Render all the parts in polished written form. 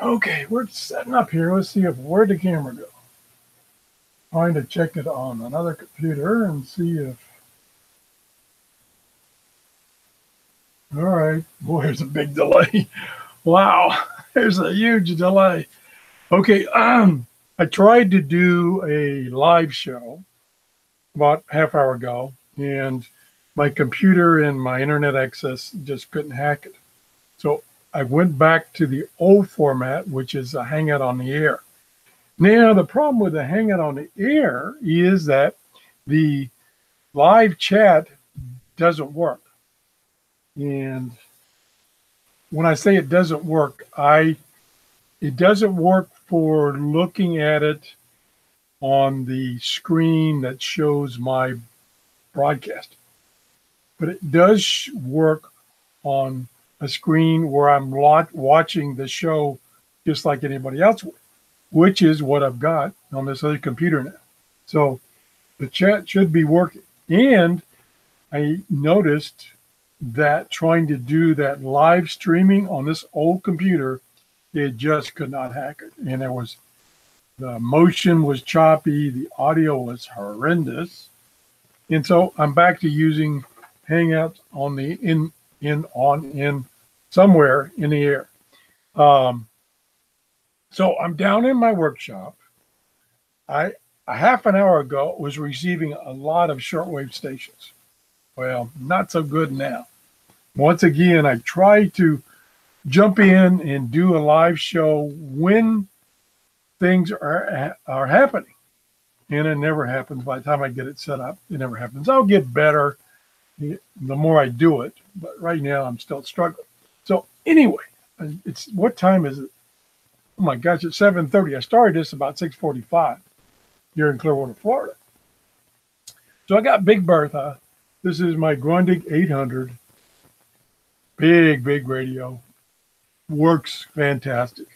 Okay, we're setting up here. Let's see if where'd the camera go. Trying to check it on another computer and see if. All right, boy, there's a big delay. Wow, there's a huge delay. Okay, I tried to do a live show about half hour ago, and my computer and my internet access just couldn't hack it. So I went back to the old format, which is a Hangout on the air. Now, the problem with the Hangout on the air is that the live chat doesn't work. And when I say it doesn't work, it doesn't work for looking at it on the screen that shows my broadcast. But it does work on a screen where I'm watching the show just like anybody else would, which is what I've got on this other computer now. So the chat should be working. And I noticed that trying to do that live streaming on this old computer, it just could not hack it. And the motion was choppy, the audio was horrendous. And so I'm back to using Hangouts on the in somewhere in the air. So I'm down in my workshop. A half an hour ago was receiving a lot of shortwave stations. Well, not so good now. Once again, I try to jump in and do a live show when things are happening. And it never happens. By the time I get it set up, it never happens. I'll get better the more I do it. But right now, I'm still struggling. So anyway, what time is it? Oh my gosh, it's 7:30. I started this about 6:45 here in Clearwater, Florida. So I got Big Bertha. This is my Grundig 800. Big radio. Works fantastic.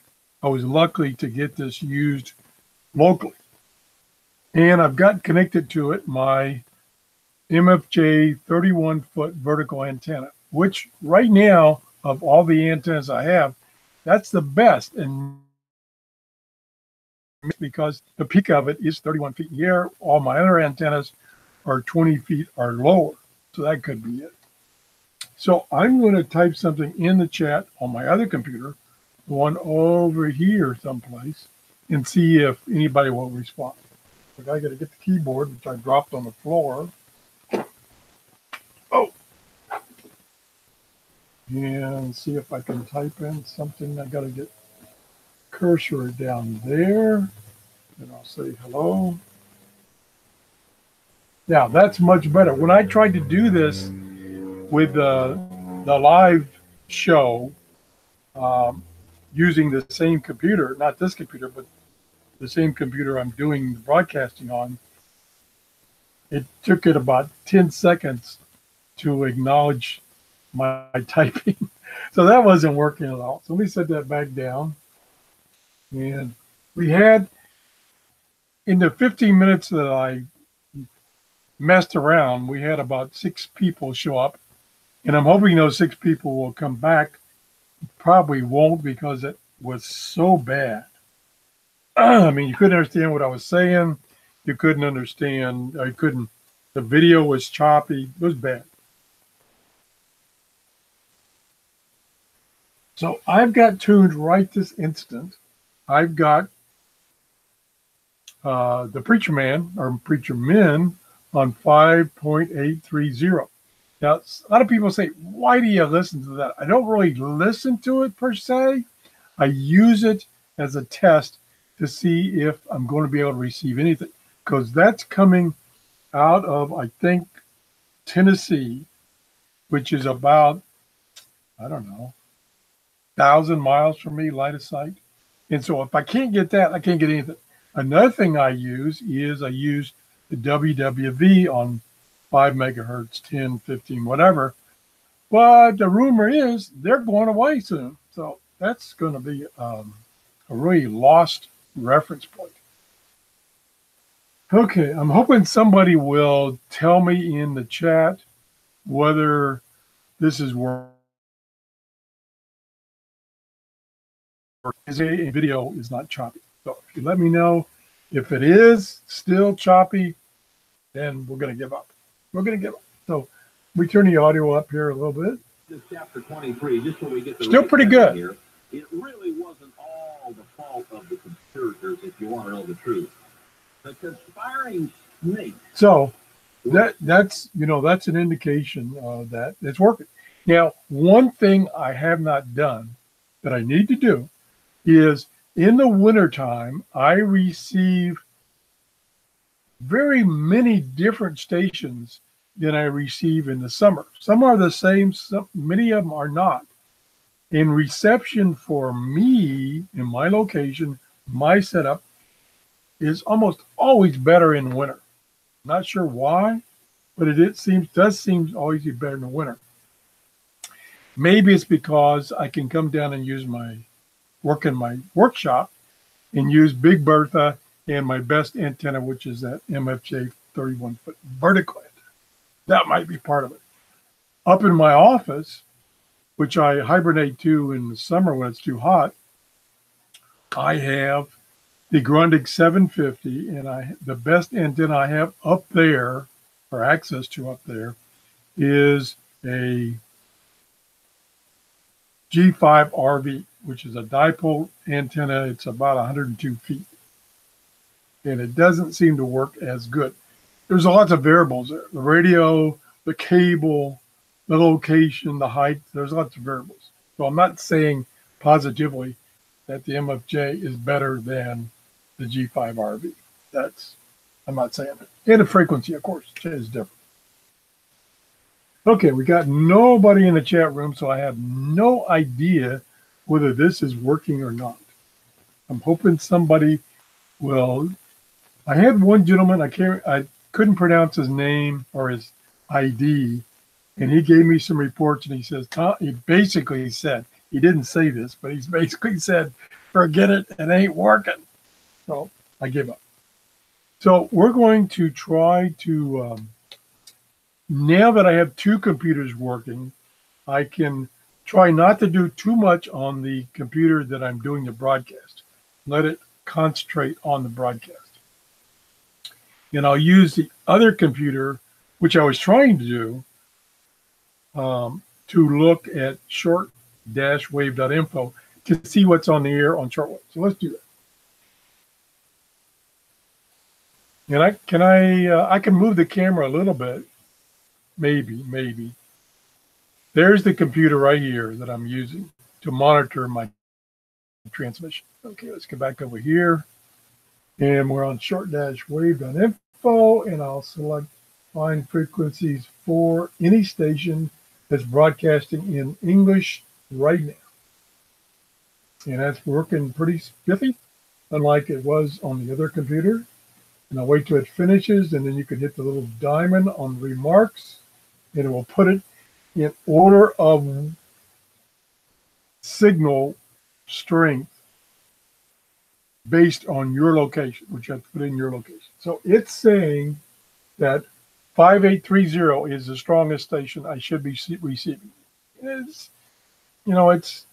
I was lucky to get this used locally. And I've got connected to it my MFJ 31-foot vertical antenna, which right now, of all the antennas I have, that's the best. And because the peak of it is 31 feet in the air, all my other antennas are 20 feet or lower. So that could be it. So I'm going to type something in the chat on my other computer, one over here someplace, and see if anybody will respond. But I got to get the keyboard, which I dropped on the floor. Oh, and see if I can type in something. I got to get cursor down there, and I'll say hello. Now that's much better. When I tried to do this with the live show using the same computer, not this computer, but the same computer I'm doing the broadcasting on, it took it about 10 seconds to acknowledge my typing. So that wasn't working at all. So let me set that back down. And we had, in the 15 minutes that I messed around, we had about 6 people show up. And I'm hoping those 6 people will come back. Probably won't, because it was so bad. I mean, you couldn't understand what I was saying. You couldn't understand. The video was choppy. It was bad. So I've got tuned right this instant. I've got the Preacher Man or Preacher Men on 5.830. Now, a lot of people say, why do you listen to that? I don't really listen to it per se. I use it as a test to see if I'm going to be able to receive anything, because that's coming out of, I think, Tennessee, which is about, I don't know, 1,000 miles from me, light of sight. And so if I can't get that, I can't get anything. Another thing I use the WWV on 5 megahertz, 10, 15, whatever. But the rumor is they're going away soon. So that's going to be a really lost reference point. Okay, I'm hoping somebody will tell me in the chat whether this is is a video is not choppy. So if you let me know if it is still choppy, then we're going to give up. We're going to give up. So we turn the audio up here a little bit. This chapter 23, just so we get the still right pretty good here. It really wasn't all the fault of the conspirators, if you want to know the truth. The conspiring snake. So that's that's an indication that it's working. Now, one thing I have not done that I need to do is in the wintertime, I receive very many different stations than I receive in the summer. Some are the same, many of them are not. In reception for me in my location, my setup is almost always better in the winter. Not sure why, but does seem always be better in the winter. Maybe it's because I can come down and use my workshop and use Big Bertha and my best antenna, which is that MFJ 31-foot vertical antenna. That might be part of it. Up in my office, which I hibernate to in the summer when it's too hot, I have the Grundig 750, and the best antenna I have up there, or access to up there, is a G5RV, which is a dipole antenna. It's about 102 feet. And it doesn't seem to work as good. There's lots of variables there. The radio, the cable, the location, the height, there's lots of variables. So I'm not saying positively that the MFJ is better than the G5RV. I'm not saying it. And the frequency, of course, is different. Okay, we got nobody in the chat room, so I have no idea whether this is working or not. I'm hoping somebody will. I had one gentleman, I couldn't pronounce his name or his ID, and he gave me some reports, and he says, he basically said, he didn't say this, but he's basically said, forget it, it ain't working. So I give up. So we're going to try to, now that I have two computers working, I can try not to do too much on the computer that I'm doing the broadcast. Let it concentrate on the broadcast. And I'll use the other computer, which I was trying to do, to look at short-wave.info to see what's on the air on shortwave. So let's do that. And I can move the camera a little bit, maybe. There's the computer right here that I'm using to monitor my transmission. Okay, let's get back over here. And we're on short-wave.info, and I'll select find frequencies for any station that's broadcasting in English right now. And that's working pretty spiffy, unlike it was on the other computer. And I'll wait till it finishes, and then you can hit the little diamond on remarks, and it will put it in order of signal strength based on your location, which you have to put in your location. So it's saying that 5830 is the strongest station I should be receiving. It's, it's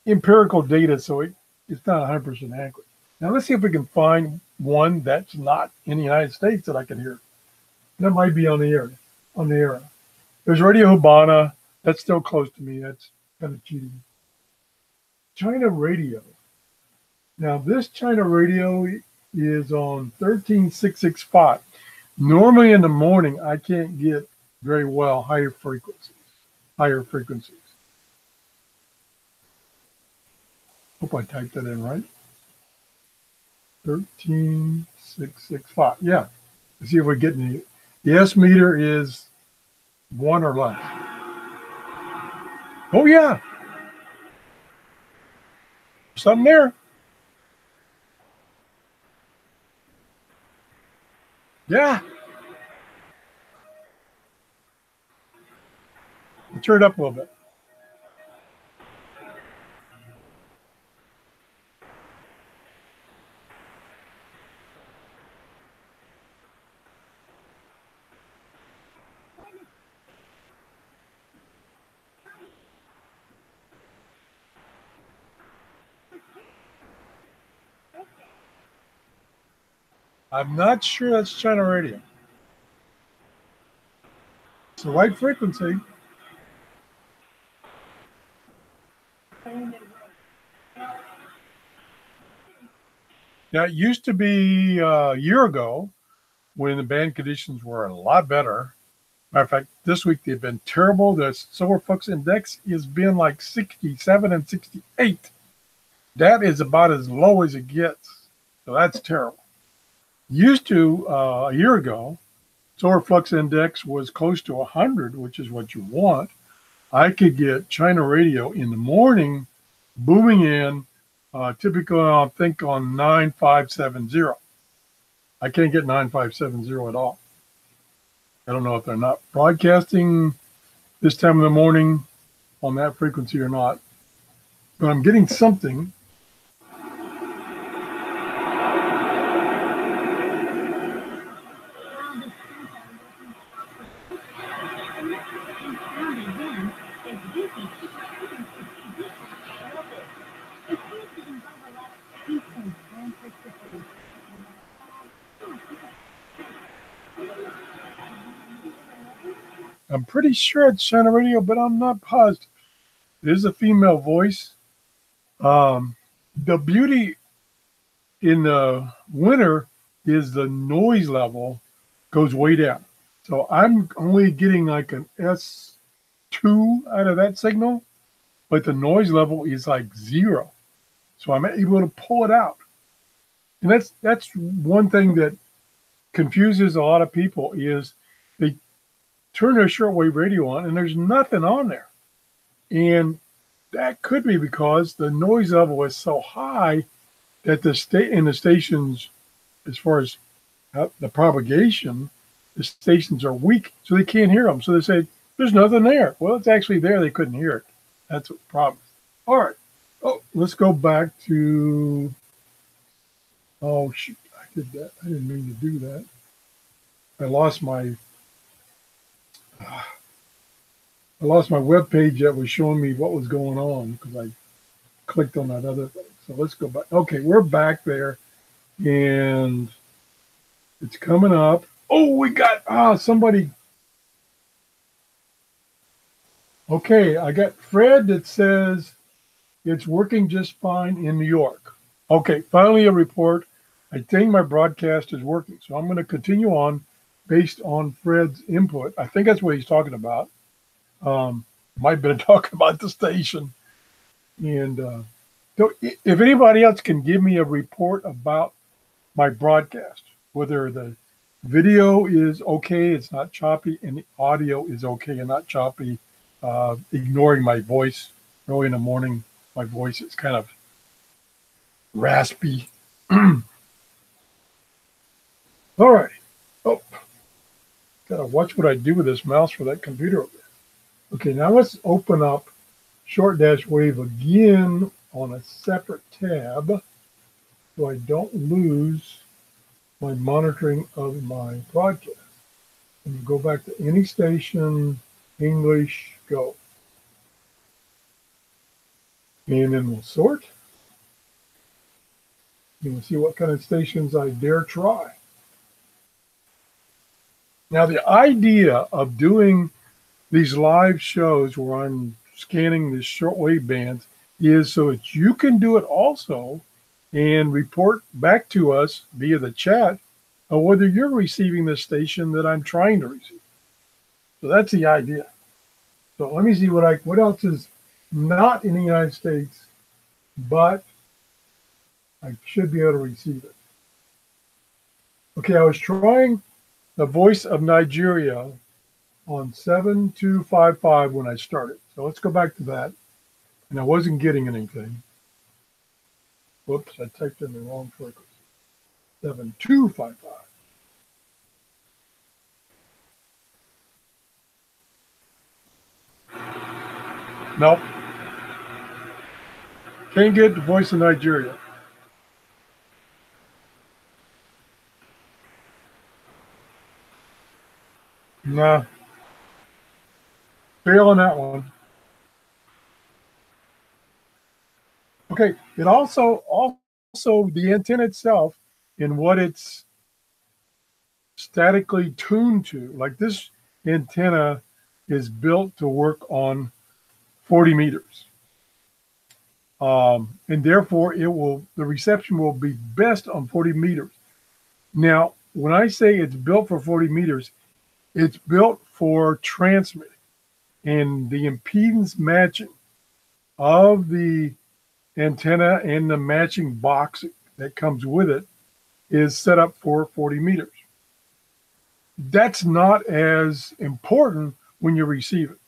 empirical data, so it's not 100% accurate. Now let's see if we can find one that's not in the United States that I can hear. That might be on the area. There's Radio Habana. That's still close to me. That's kind of cheating. China radio. Now, this China radio is on 13665. Normally in the morning, I can't get very well higher frequencies. Hope I typed that in right. 13665. Yeah. Let's see if we're getting the S meter is 1 or less. Oh, yeah. Something there. Yeah. Turn it up a little bit. I'm not sure that's China radio. It's the right frequency. Now, it used to be a year ago when the band conditions were a lot better. Matter of fact, this week they've been terrible. The solar flux index has been like 67 and 68. That is about as low as it gets. So that's terrible. Used to, a year ago, solar flux index was close to 100, which is what you want. I could get China radio in the morning booming in, typically, I think, on 9570. I can't get 9570 at all. I don't know if they're not broadcasting this time of the morning on that frequency or not, but I'm getting something. I'm pretty sure it's China radio, but I'm not positive. It is a female voice. The beauty in the winter is the noise level goes way down. So I'm only getting like an S2 out of that signal, but the noise level is like 0. So I'm able to pull it out. And that's one thing that confuses a lot of people is they turn their shortwave radio on and there's nothing on there. And that could be because the noise level is so high that the stations, as far as the propagation, the stations are weak, so they can't hear them. So they say there's nothing there. Well, it's actually there. They couldn't hear it. That's the problem. All right. Oh, let's go back to. Oh shoot! I did that. I didn't mean to do that. I lost my. I lost my web page that was showing me what was going on because I clicked on that other thing. So let's go back. Okay, we're back there, and it's coming up. Oh, we got somebody. Okay, I got Fred that says it's working just fine in New York. Okay, finally a report. I think my broadcast is working, so I'm going to continue on based on Fred's input. I think that's what he's talking about. Might have been talking about the station. And so if anybody else can give me a report about my broadcast, whether the video is okay, it's not choppy, and the audio is okay and not choppy, ignoring my voice. Early in the morning, my voice is kind of raspy. All right. Oh, gotta watch what I do with this mouse for that computer over there. Okay, now let's open up short dash wave again on a separate tab so I don't lose my monitoring of my broadcast. And go back to any station, English, go. And then we'll sort. And we'll see what kind of stations I dare try. Now, the idea of doing these live shows where I'm scanning the shortwave bands is so that you can do it also and report back to us via the chat of whether you're receiving the station that I'm trying to receive. So that's the idea. So let me see what else is not in the United States, but I should be able to receive it. Okay, I was trying the Voice of Nigeria on 7255 when I started. So let's go back to that. And I wasn't getting anything. Whoops, I typed in the wrong frequency. 7255. Nope. Can't get the Voice of Nigeria. Nah. Fail on that one. Okay. It also the antenna itself and what it's statically tuned to. Like this antenna is built to work on 40 meters. And therefore the reception will be best on 40 meters. Now, when I say it's built for 40 meters, it's built for transmitting, and the impedance matching of the antenna and the matching box that comes with it is set up for 40 meters. That's not as important when you receive it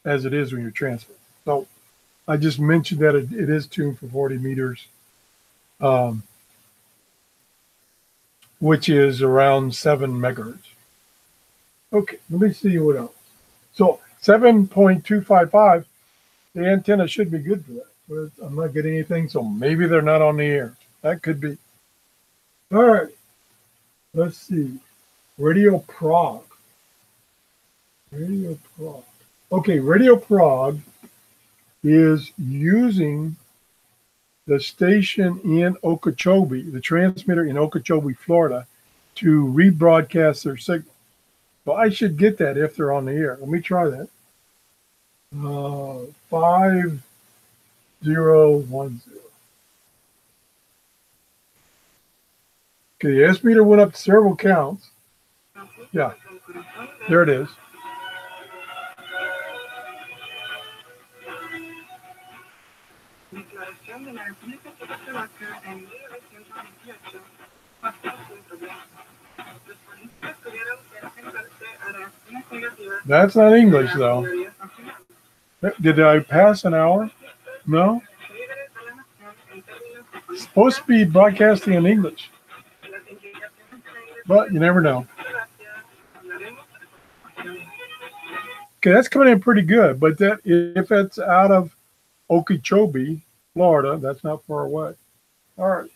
as it is when you're transmitting. So I just mentioned that it is tuned for 40 meters, which is around 7 megahertz. Okay, let me see what else. So 7.255, the antenna should be good for that. But I'm not getting anything, so maybe they're not on the air. That could be. All right, let's see. Radio Prague. Radio Prague. Okay, Radio Prague is using the station in Okeechobee, the transmitter in Okeechobee, Florida, to rebroadcast their signal. So I should get that if they're on the air. Let me try that. 5010. Okay, the S meter went up several counts. Yeah, there it is. That's not English, though. Did I pass an hour? No? It's supposed to be broadcasting in English. But you never know. Okay, that's coming in pretty good. But that if it's out of Okeechobee, Florida, that's not far away. All right.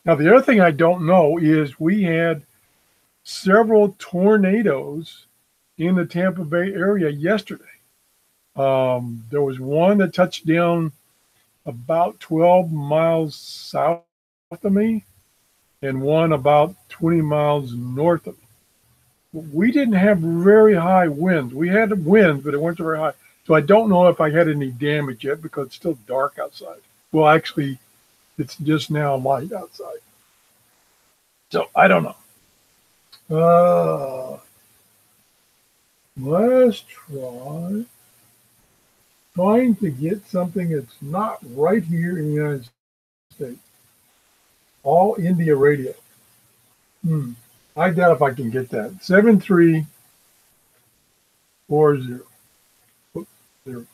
Now, the other thing I don't know is we had several tornadoes in the Tampa Bay area yesterday. There was one that touched down about 12 miles south of me and one about 20 miles north of me. We didn't have very high winds. We had winds, but it weren't very high. So I don't know if I had any damage yet because it's still dark outside. Well, actually, it's just now light outside. So I don't know. Let's trying to get something that's not right here in the United States. All India radio. I doubt if I can get that. 7340. Oops, there.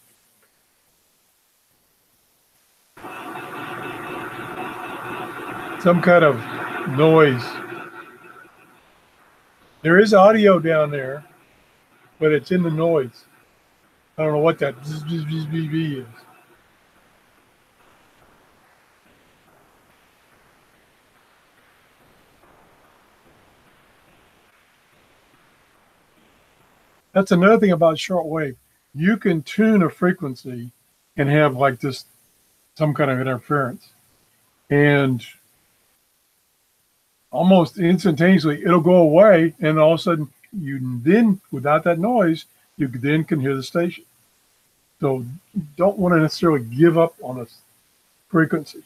Some kind of noise. There is audio down there, but it's in the noise. I don't know what that is. That's another thing about shortwave. You can tune a frequency and have like this, some kind of interference. And almost instantaneously, it'll go away. And all of a sudden, you then, without that noise, you then can hear the station. So you don't want to necessarily give up on a frequency.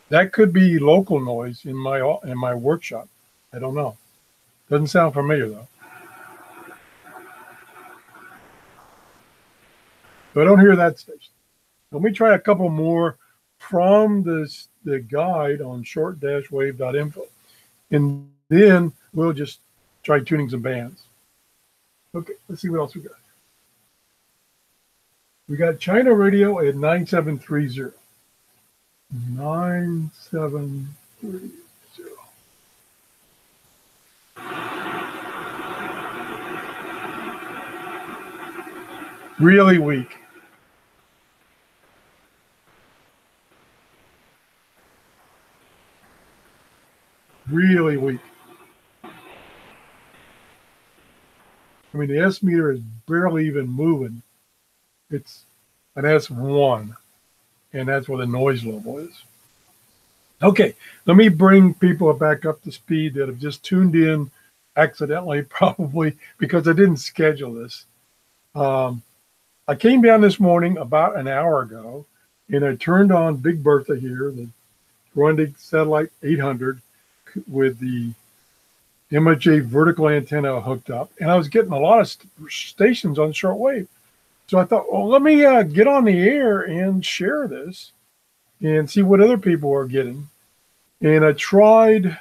That could be local noise in my workshop. I don't know. Doesn't sound familiar though. So I don't hear that station. Let me try a couple more from the guide on short-wave.info. And then we'll just try tuning some bands. Okay, let's see what else we got. We got China radio at 9730. 9730. Really weak. Really weak. I mean, the S meter is barely even moving. It's an S1, and that's where the noise level is. Okay, let me bring people back up to speed that have just tuned in accidentally, probably because I didn't schedule this. Um, I came down this morning about an hour ago, and I turned on Big Bertha here, the Grundig Satellite 800 with the MJ vertical antenna hooked up, and I was getting a lot of stations on shortwave. So I thought, well, let me get on the air and share this and see what other people are getting. And I tried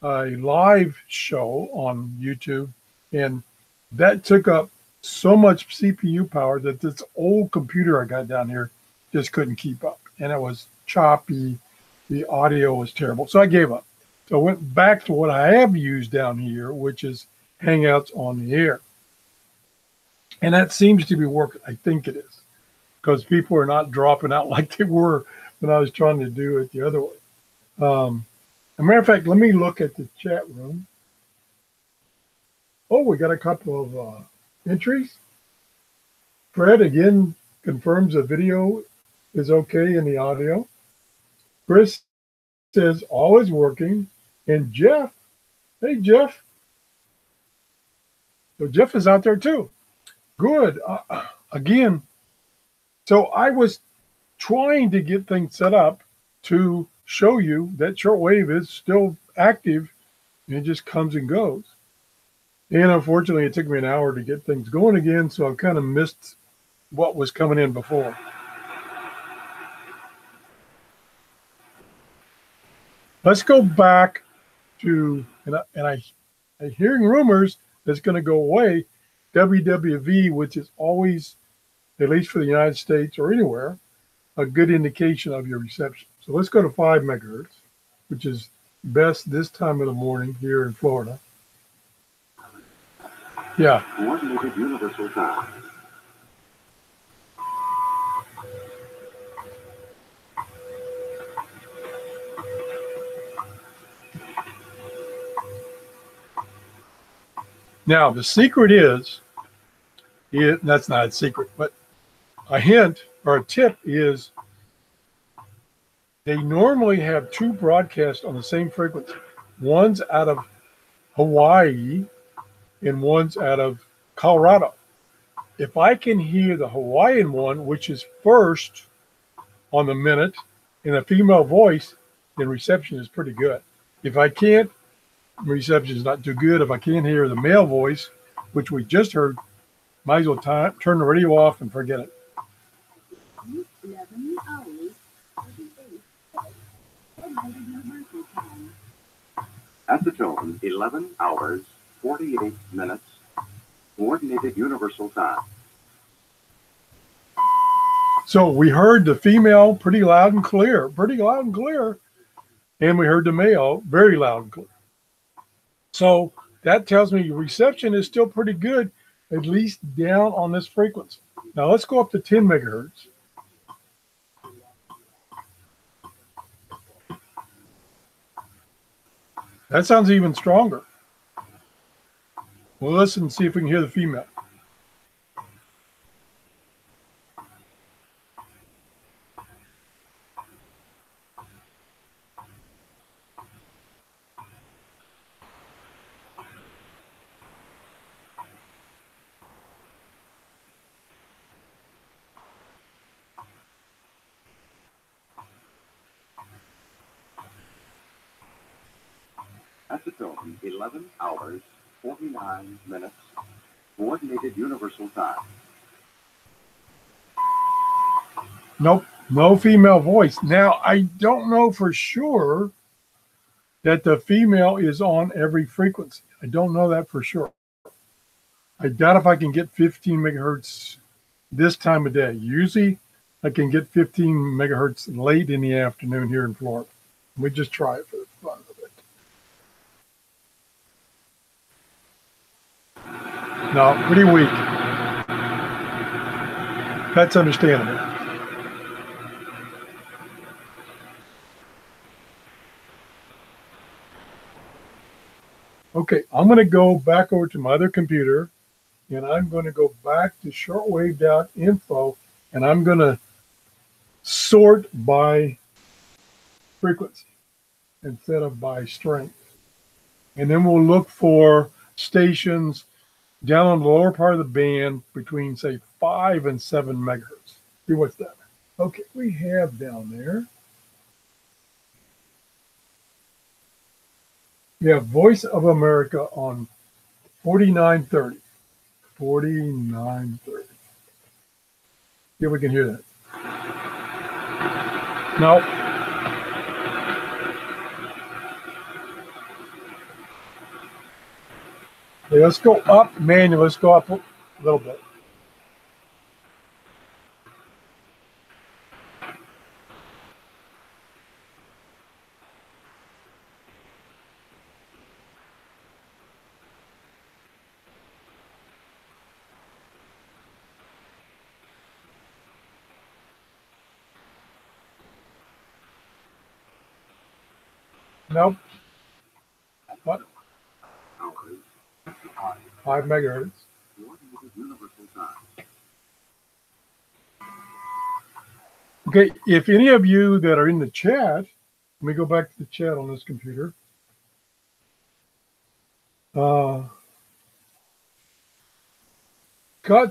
a live show on YouTube, and that took up so much CPU power that this old computer I got down here just couldn't keep up. And it was choppy. The audio was terrible. So I gave up. So I went back to what I have used down here, which is Hangouts on the Air. And that seems to be working. I think it is, because people are not dropping out like they were when I was trying to do it the other way. As a matter of fact, let me look at the chat room. Oh, we got a couple of entries. Fred again confirms the video is okay in the audio. Chris says all is working. And Jeff, hey Jeff. So Jeff is out there too. Good. Again, so I was trying to get things set up to show you that shortwave is still active and it just comes and goes. And unfortunately, it took me an hour to get things going again, so I've kind of missed what was coming in before. Let's go back to, and I'm hearing rumors that's going to go away, WWV, which is always, at least for the United States or anywhere, a good indication of your reception. So let's go to 5 megahertz, which is best this time of the morning here in Florida. Yeah. Coordinated universal time. Now, the secret is, that's not a secret, but a hint or a tip is they normally have 2 broadcasts on the same frequency. One's out of Hawaii and one's out of Colorado. If I can hear the Hawaiian one, which is first on the minute in a female voice, then reception is pretty good. If I can't, reception is not too good. If I can't hear the male voice, which we just heard, might as well turn the radio off and forget it. 11 hours, 48 time. At the tone, 11 hours, 48 minutes, Coordinated Universal Time. So we heard the female pretty loud and clear, and we heard the male very loud and clear. So that tells me your reception is still pretty good, at least down on this frequency. Now let's go up to 10 megahertz. That sounds even stronger. We'll listen and see if we can hear the female. At the tone, 11 hours, 49 minutes, Coordinated Universal Time. Nope, no female voice. Now, I don't know for sure that the female is on every frequency. I don't know that for sure. I doubt if I can get 15 megahertz this time of day. Usually, I can get 15 megahertz late in the afternoon here in Florida. We just try it for the fun of it. No, pretty weak. That's understandable. Okay, I'm going to go back over to my other computer, and I'm going to go back to shortwave.info, and I'm going to sort by frequency instead of by strength. And then we'll look for stations down on the lower part of the band between, say, 5 and 7 megahertz. See what's that? Okay, we have down there. We have Voice of America on 4930. 4930. See if we can hear that. No. Okay, let's go up manually. Let's go up a little bit. Nope. What? 5 megahertz. Okay, if any of you that are in the chat, let me go back to the chat on this computer. Scott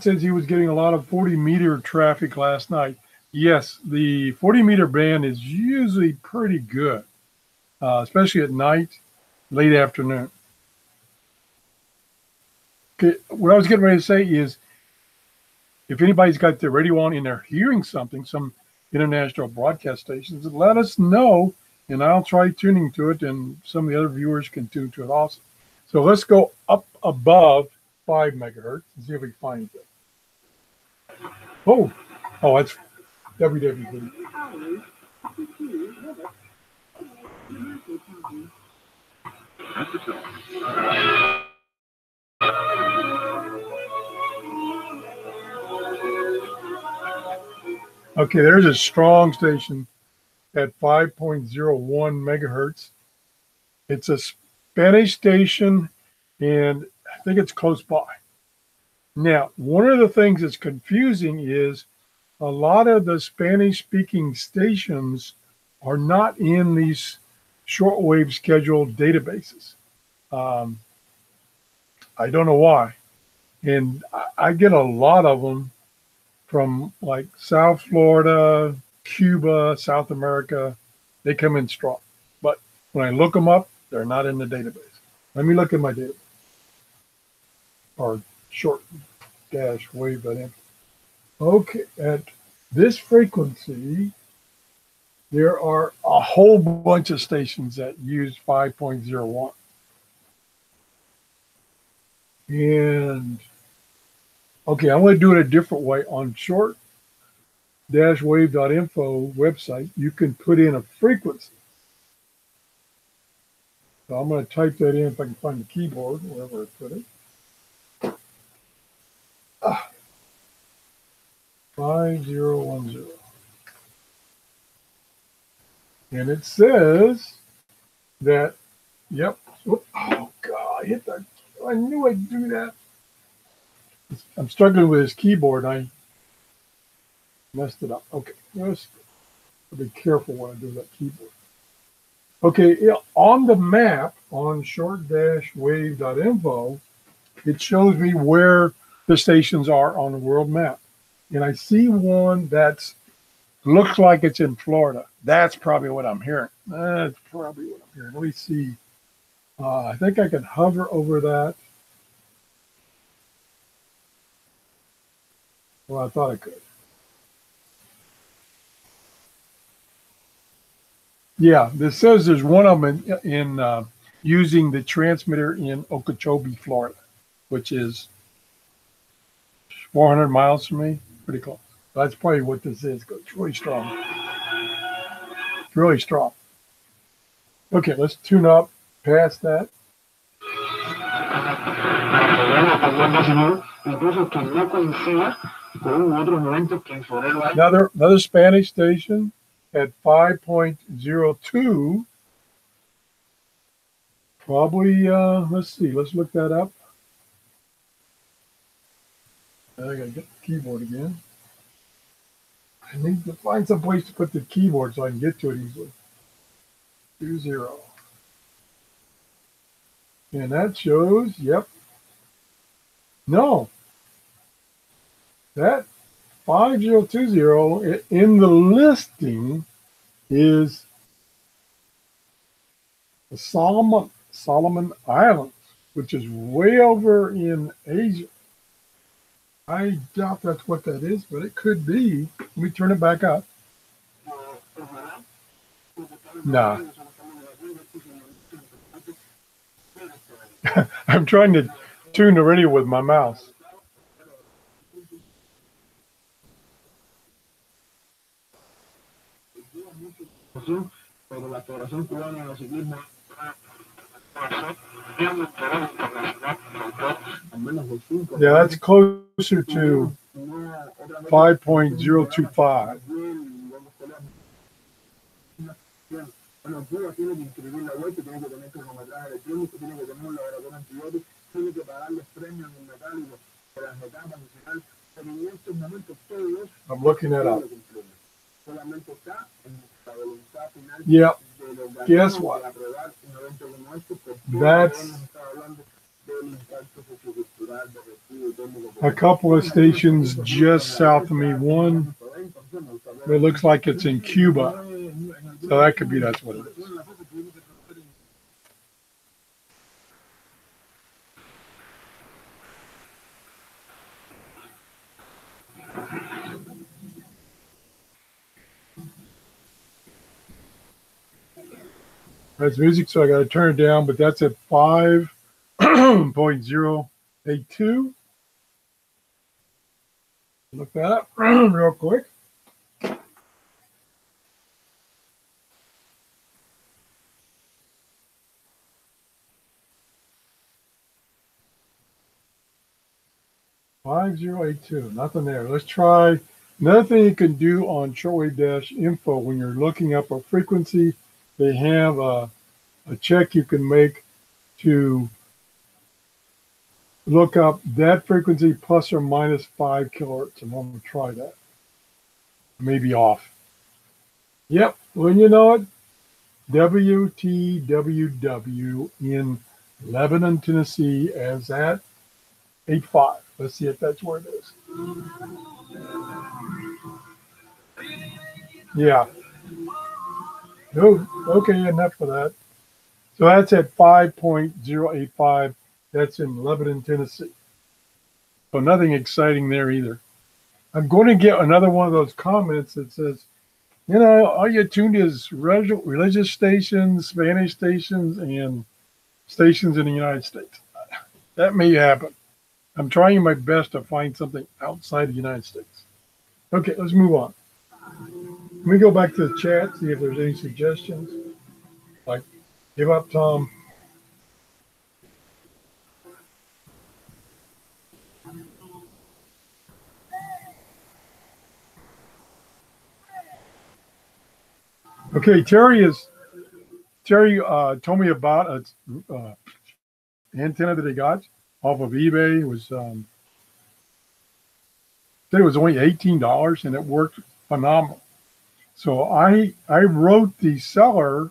says he was getting a lot of 40 meter traffic last night. Yes, the 40 meter band is usually pretty good, especially at night, late afternoon. Okay, what I was getting ready to say is, if anybody's got their radio on and they're hearing something, some international broadcast stations, let us know, and I'll try tuning to it, and some of the other viewers can tune to it also. So let's go up above 5 megahertz and see if we can find it. Oh, that's WWD. Okay, there's a strong station at 5.01 megahertz. It's a Spanish station, and I think it's close by. Now, one of the things that's confusing is a lot of the Spanish-speaking stations are not in these shortwave scheduled databases. I don't know why. And I get a lot of them from like South Florida, Cuba, South America. They come in strong. But when I look them up, they're not in the database. Let me look at my database. Or short-wave.info. Okay, at this frequency, there are a whole bunch of stations that use 5.01. And okay, I'm going to do it a different way. On short-wave.info website, you can put in a frequency. So I'm going to type that in if I can find the keyboard, wherever I put it. 5010. And it says that, yep. Oh, God, I knew I'd do that. I'm struggling with this keyboard. I messed it up. Okay, let's be careful when I do that keyboard. Okay, on the map on short-wave.info, it shows me where the stations are on the world map. And I see one that's looks like it's in Florida. That's probably what I'm hearing. That's probably what I'm hearing. Let me see. I think I can hover over that. Well, I thought I could. Yeah, this says there's one of them in using the transmitter in Okeechobee, Florida, which is 400 miles from me. Pretty close. That's probably what this is. It's really strong. It's really strong. Okay, let's tune up past that. Another Spanish station at 5.02. Probably, let's see, let's look that up. I gotta get the keyboard again. I need to find some place to put the keyboard so I can get to it easily. 5020. And that shows, yep. No, that 5020 in the listing is the Solomon Islands, which is way over in Asia. I doubt that's what that is, but it could be. Let me turn it back up. Nah. I'm trying to tune the radio with my mouse. Pero la Federación Cubana de Ciclismo Yeah, that's closer to 5.025. Bueno, Cuba tiene que inscribir la vuelta, tiene que tener cronometraje electrónico, tiene que tener un laboratorio antibiótico, tiene que pagar los premios en metálicos de las etapas nacionales, pero en estos momentos todo eso I'm looking that up. solamente está en la voluntad final Yeah. de los Guess de what? aprobar un evento como este, porque That's hemos estado hablando del impacto sociocultural, de residuos térmicos. a couple of stations just south of me. One, it looks like it's in Cuba. So that could be that's what it is. That's music, so I got to turn it down, but that's at 5.082. Look that up real quick. Nothing there. Let's try another thing you can do on shortwave-info when you're looking up a frequency. They have a check you can make to look up that frequency plus or minus 5 kilohertz. And I'm going to try that. Maybe off. Yep. When you know it, WTWW in Lebanon, Tennessee, as at 8.5. Let's see if that's where it is. Yeah. No, okay, enough of that. So that's at 5.085. That's in Lebanon, Tennessee. So nothing exciting there either. I'm going to get another one of those comments that says, you know, all you tuned is religious stations, Spanish stations, and stations in the United States. That may happen. I'm trying my best to find something outside the United States. Okay, let's move on. Let me go back to the chat, see if there's any suggestions. Like, give up, Tom. Okay, Terry told me about an antenna that he got off of eBay. It was said it was only $18 and it worked phenomenal. So I wrote the seller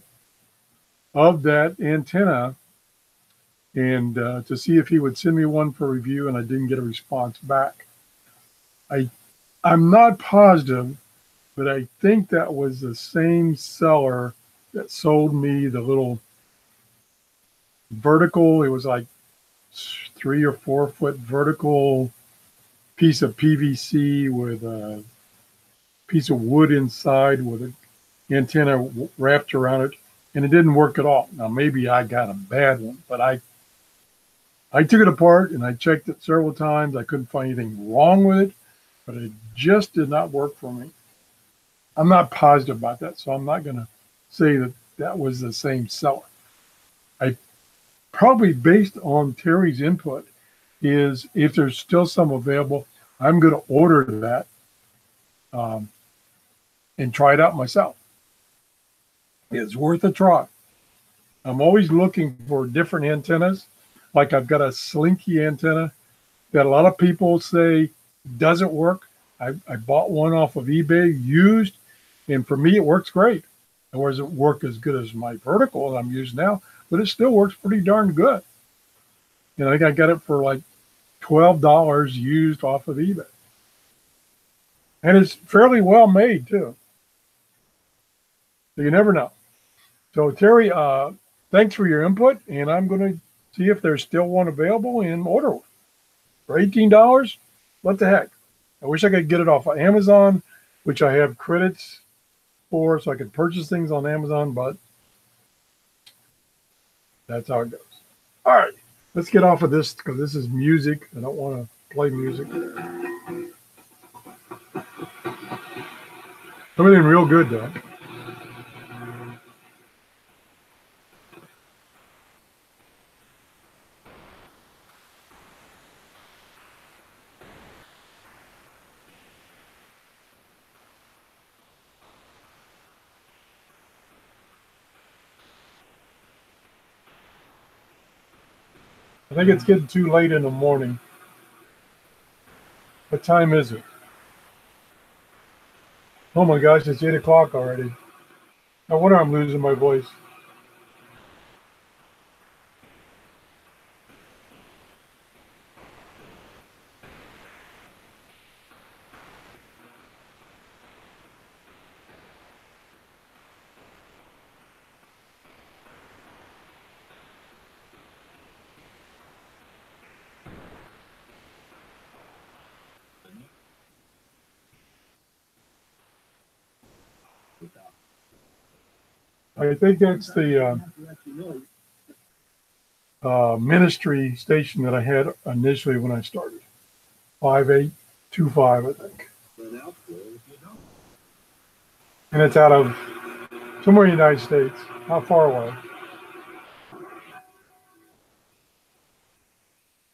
of that antenna and to see if he would send me one for review, and I didn't get a response back. I'm not positive, but I think that was the same seller that sold me the little vertical. It was like 3 or 4 foot vertical piece of PVC with a piece of wood inside with an antenna wrapped around it, and it didn't work at all. Now maybe I got a bad one, but I took it apart and I checked it several times. I couldn't find anything wrong with it, but it just did not work for me. I'm not positive about that, so I'm not going to say that that was the same seller. I probably, based on Terry's input, is if there's still some available, I'm going to order that and try it out myself. It's worth a try. I'm always looking for different antennas. Like I've got a Slinky antenna that a lot of people say doesn't work. I bought one off of eBay used, and for me it works great. Nor does it work as good as my vertical that I'm using now, but it still works pretty darn good. And I think I got it for like $12 used off of eBay. And it's fairly well made too. So you never know. So Terry, thanks for your input, and I'm going to see if there's still one available and order one. For $18, what the heck? I wish I could get it off of Amazon, which I have credits for, so I could purchase things on Amazon, but that's how it goes. All right, let's get off of this because this is music. I don't want to play music. Everything real good though. I think it's getting too late in the morning. What time is it? Oh my gosh, it's 8 o'clock already. No wonder I'm losing my voice. I think that's the ministry station that I had initially when I started. 5825, I think. And it's out of somewhere in the United States, not far away.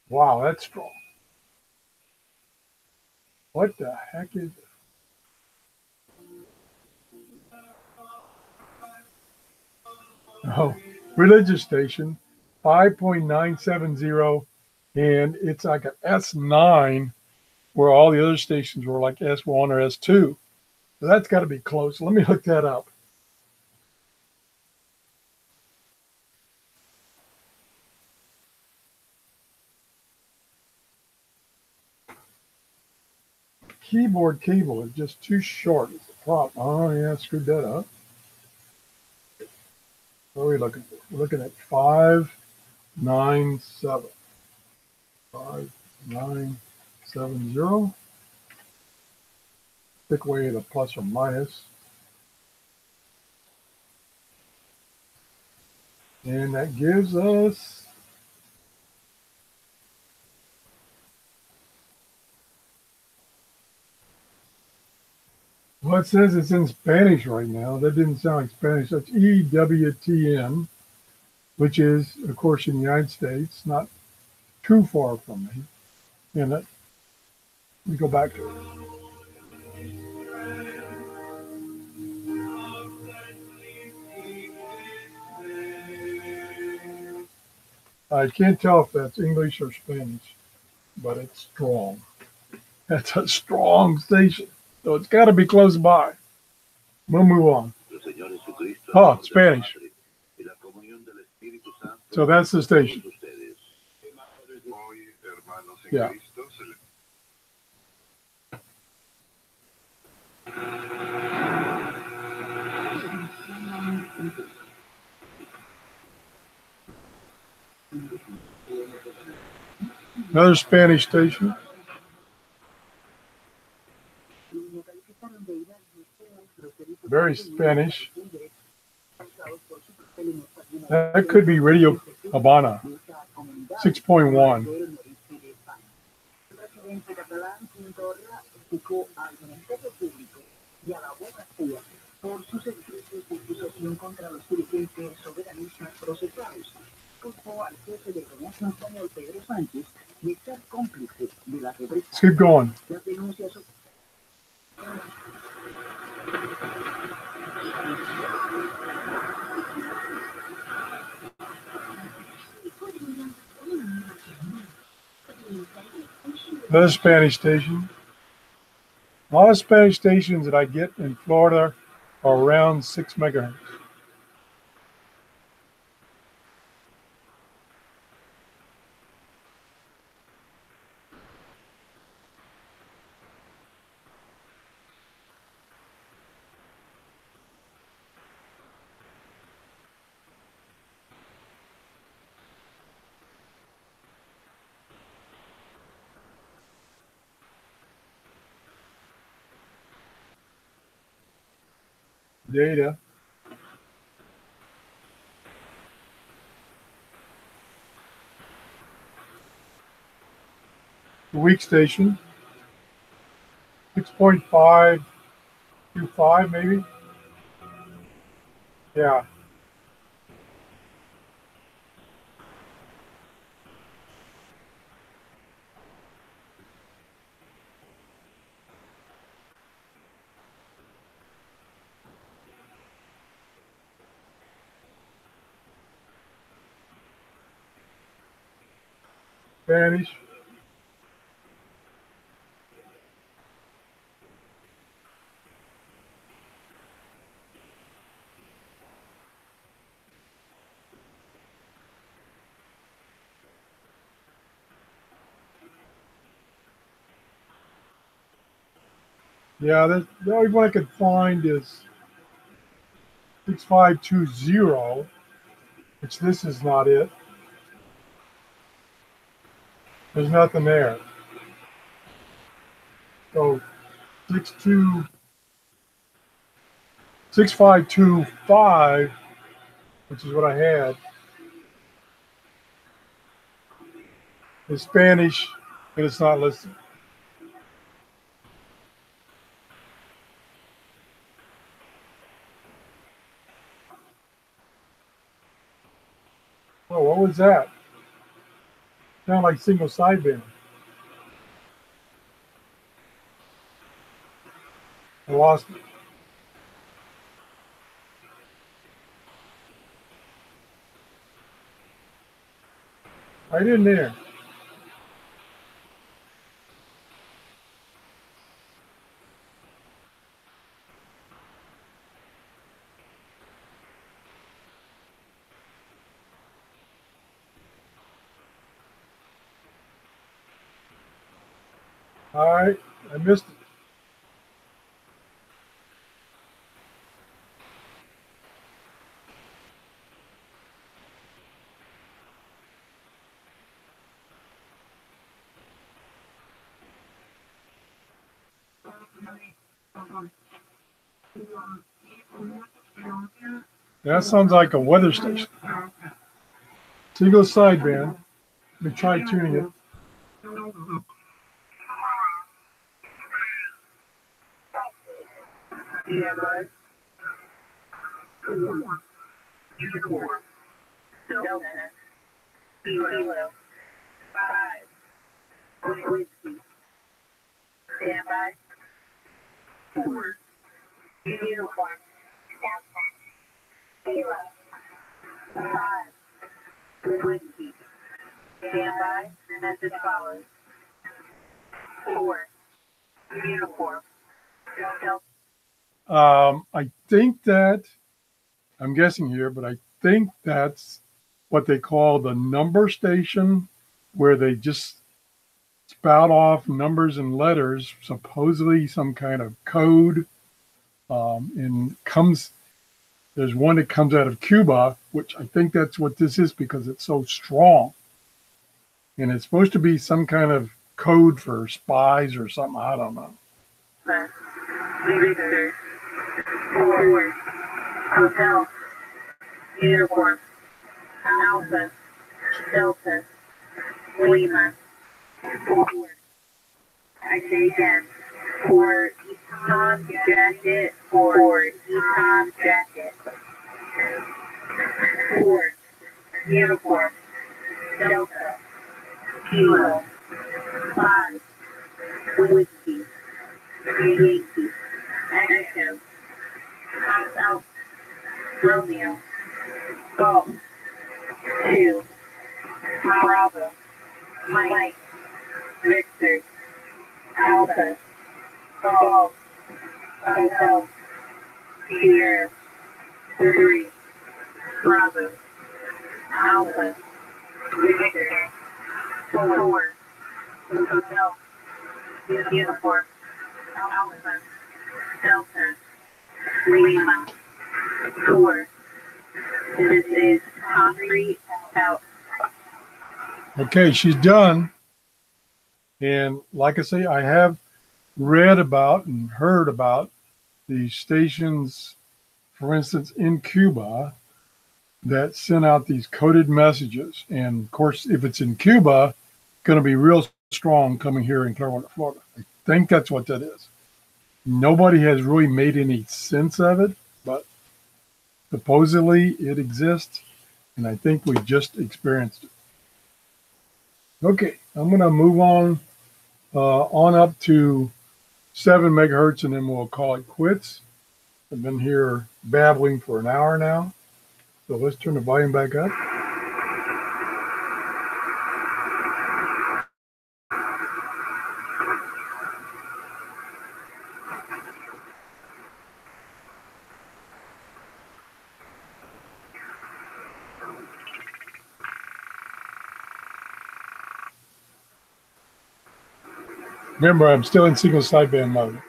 Wow, that's strong. What the heck is it? Oh, religious station, 5.970, and it's like an S9 where all the other stations were like S1 or S2. So that's got to be close. Let me look that up. Keyboard cable is just too short. It's a problem. Oh, yeah, I screwed that up. What are we looking for? We're looking at 597. 5970. Pick away the plus or minus. And that gives us well, it says it's in Spanish right now. That didn't sound like Spanish. That's EWTN, which is, of course, in the United States, not too far from me. And let me go back to it. I can't tell if that's English or Spanish, but it's strong. That's a strong station. So it's got to be close by. We'll move on. Oh, Spanish. So that's the station. Yeah. Another Spanish station. Very Spanish. That could be Radio Habana, 6.1. Let's keep going. Another Spanish station. A lot of Spanish stations that I get in Florida are around 6 megahertz. data. The weak station, 6.525 maybe. Yeah. Spanish. Yeah, the only one I could find is 6520, which this is not it. There's nothing there. So 6525, which is what I had, is Spanish, but it's not listed. Oh, what was that? Sound like single sideband. I lost it. Right in there. All right, I missed it. That sounds like a weather station. Single sideband. Let me try tuning it. I think that, I'm guessing here, but I think that's what they call the number station, where they just spout off numbers and letters, supposedly some kind of code. And there's one that comes out of Cuba, which I think that's what this is because it's so strong. And it's supposed to be some kind of code for spies or something. I don't know. Victor, 4, Hotel, Uniform, Alpha, Delta, Lima, 4. I say again, 4, Econ Jacket, 4, Econ Jacket, 4, Uniform, Delta, Kilo, 5, Whiskey, Yankee, Echo, South, Romeo, Golf, 2, Bravo, Mike, Victor, Alpha, Golf, Hotel, Sierra, 3, Bravo, Alpha, Victor, 4, Hotel, Uniform, Alpha, Delta, Lima, 4. This is concrete out. Okay, she's done. And like I say, I have read about and heard about the station's for instance, in Cuba, that sent out these coded messages. And of course, if it's in Cuba, going to be real strong coming here in Clearwater, Florida. I think that's what that is. Nobody has really made any sense of it, but supposedly it exists, and I think we just experienced it. Okay, I'm going to move on up to 7 megahertz, and then we'll call it quits. I've been here babbling for an hour now, so let's turn the volume back up. Remember, I'm still in single sideband mode.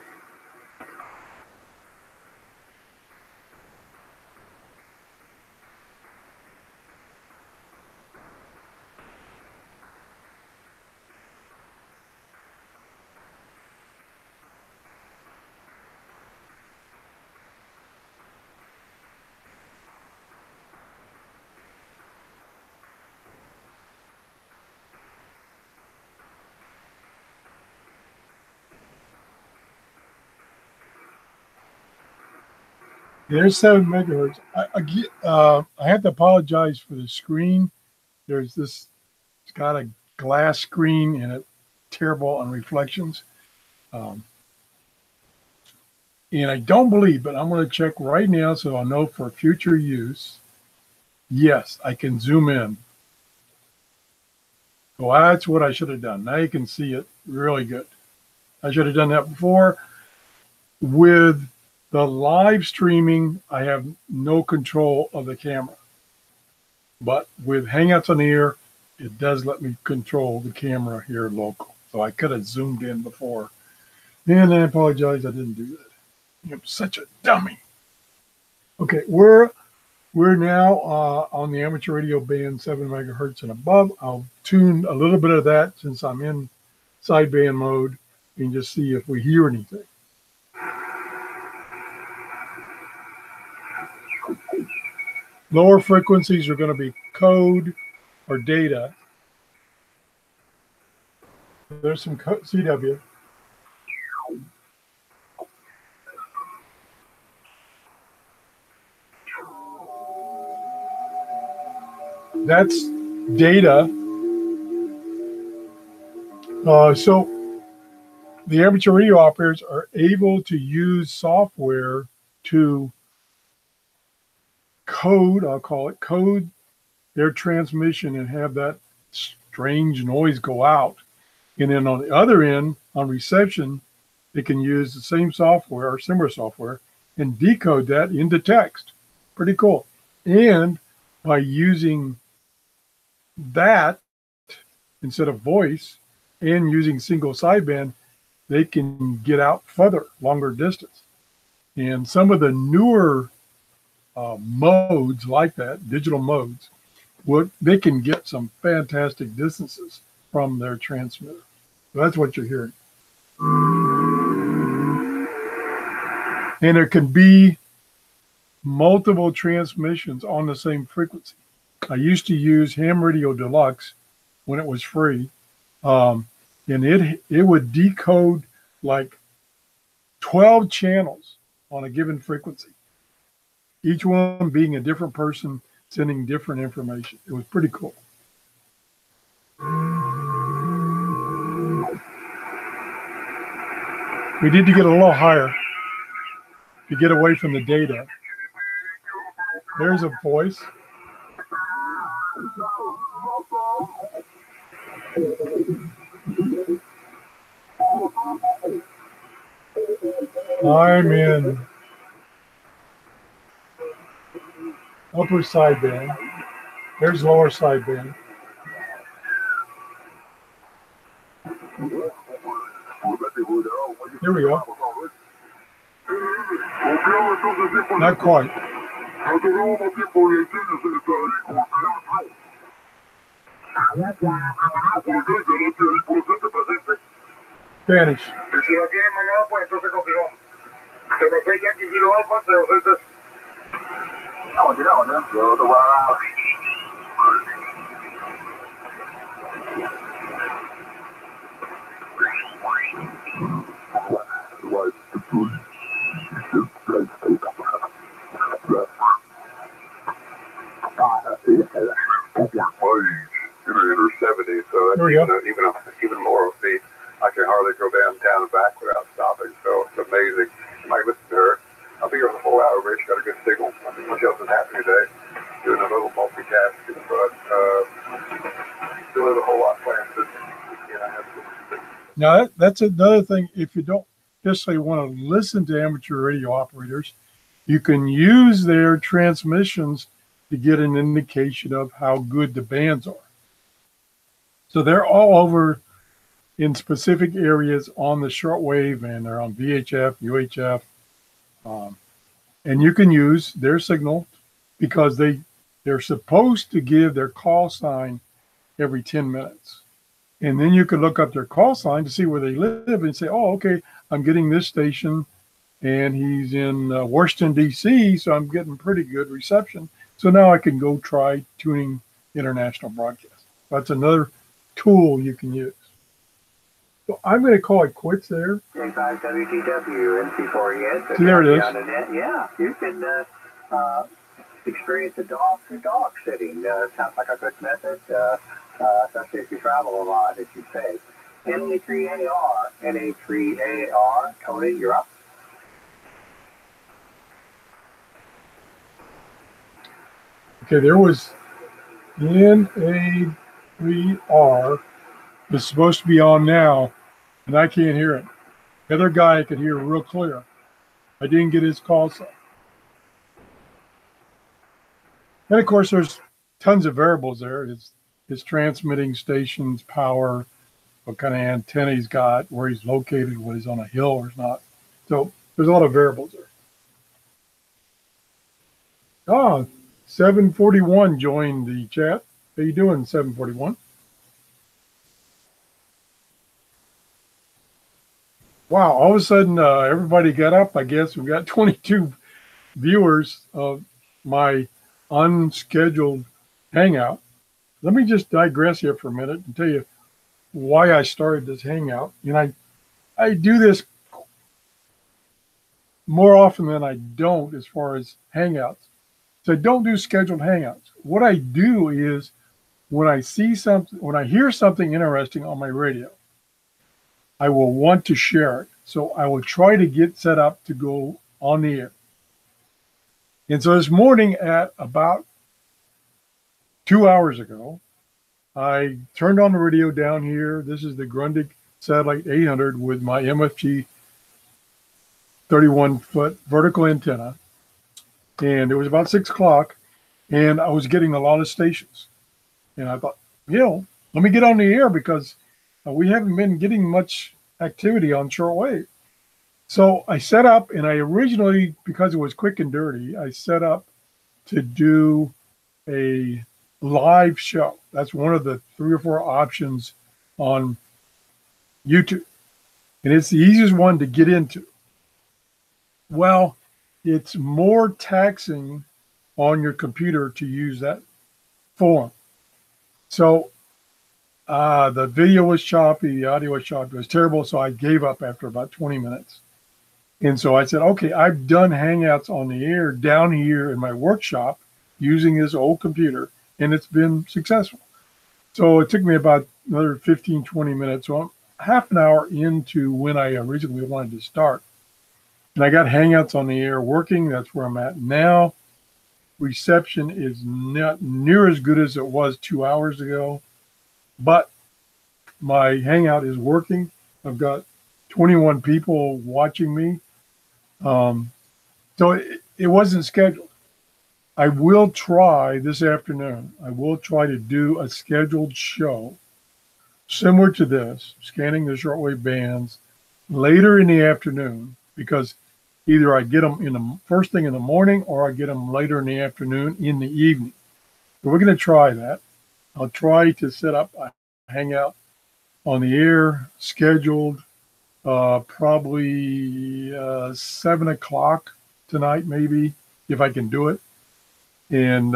There's 7 megahertz. I have to apologize for the screen. There's this, it's got a glass screen and it's terrible on reflections. And I don't believe, but I'm going to check right now so I'll know for future use. Yes, I can zoom in. So that's what I should have done. Now you can see it really good. I should have done that before. With the live streaming, I have no control of the camera. But with Hangouts on the Air, it does let me control the camera here local. So I could have zoomed in before. And I apologize, I didn't do that. I'm such a dummy. Okay, we're now on the amateur radio band 7 megahertz and above. I'll tune a little bit of that since I'm in sideband mode and just see if we hear anything. Lower frequencies are going to be code or data. There's some CW. That's data. So the amateur radio operators are able to use software to code, I'll call it, code their transmission and have that strange noise go out. And then on the other end, on reception, they can use the same software or similar software and decode that into text. Pretty cool. And by using that instead of voice and using single sideband, they can get out further, longer distance. And some of the newer modes like that, digital modes, they can get some fantastic distances from their transmitter. So that's what you're hearing. And there can be multiple transmissions on the same frequency. I used to use Ham Radio Deluxe when it was free, and it would decode like 12 channels on a given frequency, each one being a different person sending different information. It was pretty cool. We need to get a little higher to get away from the data. There's a voice. I'm in upper sideband. There's lower sideband. Here we go. Not quite. Spanish. There we go. Even more of the, I can hardly go downtown and back without stopping. So it's amazing. You might listen to her. I'll be here for the full hour, Rich. Got a good signal. I think much else is happening today. Doing a little multitasking, but still have a whole lot planned. Now, that's another thing. If you don't necessarily want to listen to amateur radio operators, you can use their transmissions to get an indication of how good the bands are. So they're all over in specific areas on the shortwave, and they're on VHF, UHF, and you can use their signal because they're supposed to give their call sign every 10 minutes. And then you can look up their call sign to see where they live and say, oh, okay, I'm getting this station, and he's in Washington, D.C., so I'm getting pretty good reception. So now I can go try tuning international broadcast. That's another tool you can use. So I'm going to call it quits there. 25 WTW, NC4ES. So there it is. Yeah, you can experience the dog sitting. Sounds like a good method, especially if you travel a lot, as you say. NA3AR, Tony, you're up. Okay, there was NA3R is supposed to be on now, and I can't hear it. The other guy I could hear real clear. I didn't get his call sign. And of course, there's tons of variables there. His transmitting stations, power, what kind of antenna he's got, where he's located, whether he's on a hill or not. So there's a lot of variables there. Ah, 741 joined the chat. How you doing, 741? Wow, all of a sudden everybody got up. I guess we've got 22 viewers of my unscheduled hangout. Let me just digress here for a minute and tell you why I started this hangout. And I do this more often than I don't as far as hangouts. So I don't do scheduled hangouts. What I do is when I hear something interesting on my radio, I will want to share it. So I will try to get set up to go on the air. And so this morning at about 2 hours ago, I turned on the radio down here. This is the Grundig Satellite 800 with my MFG 31-foot vertical antenna. And it was about 6 o'clock, and I was getting a lot of stations. And I thought, let me get on the air because we haven't been getting much activity on shortwave. So I set up, and I originally, because it was quick and dirty, I set up to do a live show. That's one of the 3 or 4 options on YouTube. And it's the easiest one to get into. Well, it's more taxing on your computer to use that form. So the video was choppy, the audio was choppy, it was terrible. So I gave up after about 20 minutes. And so I said, okay, I've done Hangouts on the air down here in my workshop using this old computer, and it's been successful. So it took me about another 15, 20 minutes. So I'm half an hour into when I originally wanted to start. And I got Hangouts on the air working. That's where I'm at now. Reception is not near as good as it was 2 hours ago, but my Hangout is working. I've got 21 people watching me. So it wasn't scheduled. I will try this afternoon. I will try to do a scheduled show similar to this, scanning the shortwave bands later in the afternoon, because either I get them in the first thing in the morning or I get them later in the afternoon in the evening. So we're going to try that. I'll try to set up a Hangout on the air scheduled probably 7 o'clock tonight, maybe, if I can do it. And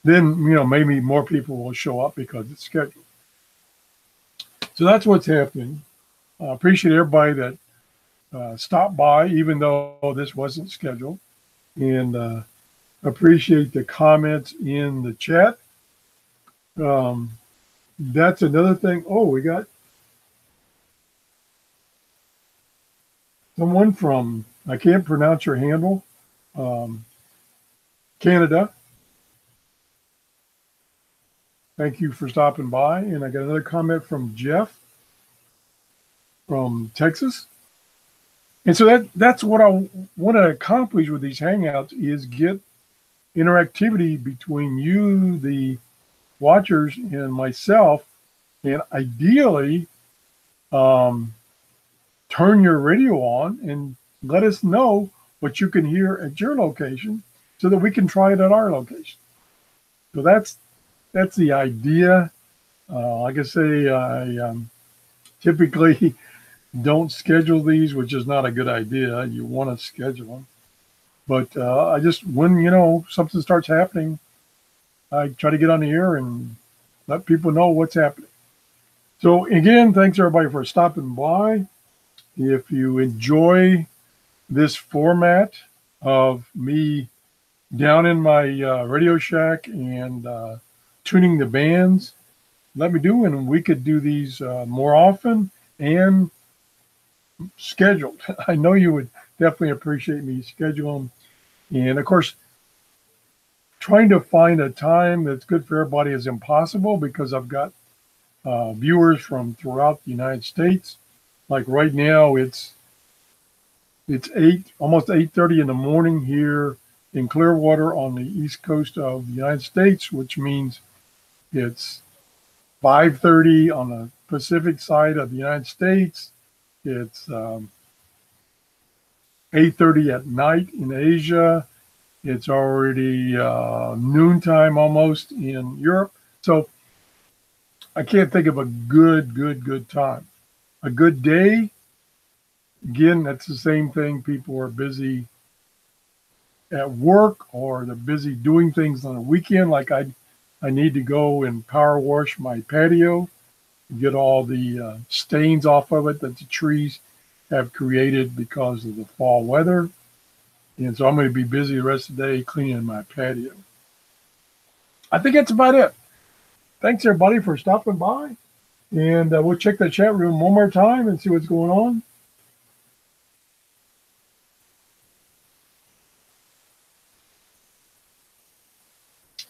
then, maybe more people will show up because it's scheduled. So that's what's happening. I appreciate everybody that stopped by, even though this wasn't scheduled. And appreciate the comments in the chat. That's another thing. Oh, we got someone from, I can't pronounce your handle, Canada. Thank you for stopping by. And I got another comment from Jeff from Texas. And so that's what I want to accomplish with these Hangouts is get interactivity between you, the watchers, and myself, and ideally turn your radio on and let us know what you can hear at your location so that we can try it at our location. So that's the idea. Like I say, I typically don't schedule these, which is not a good idea. You want to schedule them. But I just, when, something starts happening, I try to get on the air and let people know what's happening. So again, thanks everybody for stopping by. If you enjoy this format of me down in my Radio Shack and tuning the bands, let me do, and we could do these more often and scheduled. I know you would definitely appreciate me schedule them. And of course, trying to find a time that's good for everybody is impossible because I've got viewers from throughout the United States. Like right now, it's almost 8:30 in the morning here in Clearwater on the east coast of the United States, which means it's 5:30 on the Pacific side of the United States. It's 8:30 at night in Asia. It's already noontime almost in Europe. So I can't think of a good time. A good day, again, that's the same thing. People are busy at work or they're busy doing things on a weekend. Like I need to go and power wash my patio, get all the stains off of it that the trees have created because of the fall weather. And so I'm going to be busy the rest of the day cleaning my patio. I think that's about it. Thanks, everybody, for stopping by. And we'll check the chat room one more time and see what's going on.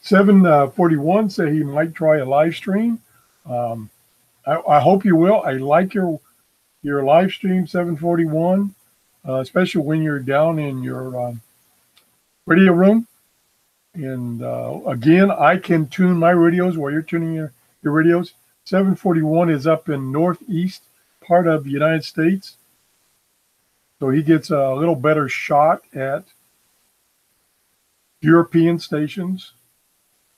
$741 say he might try a live stream. I hope you will. I like your live stream, 741, especially when you're down in your radio room. And again, I can tune my radios while you're tuning your radios. 741 is up in northeast part of the United States. So he gets a little better shot at European stations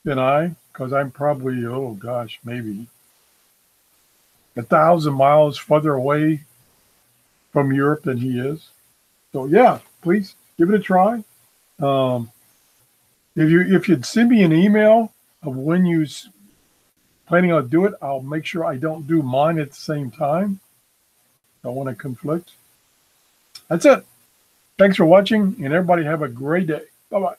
than I, because I'm probably, oh gosh, maybe 1,000 miles further away from Europe than he is. So yeah, please give it a try. If you'd send me an email of when you planning on do it, I'll make sure I don't do mine at the same time. Don't want to conflict. That's it. Thanks for watching, and everybody have a great day. Bye-bye.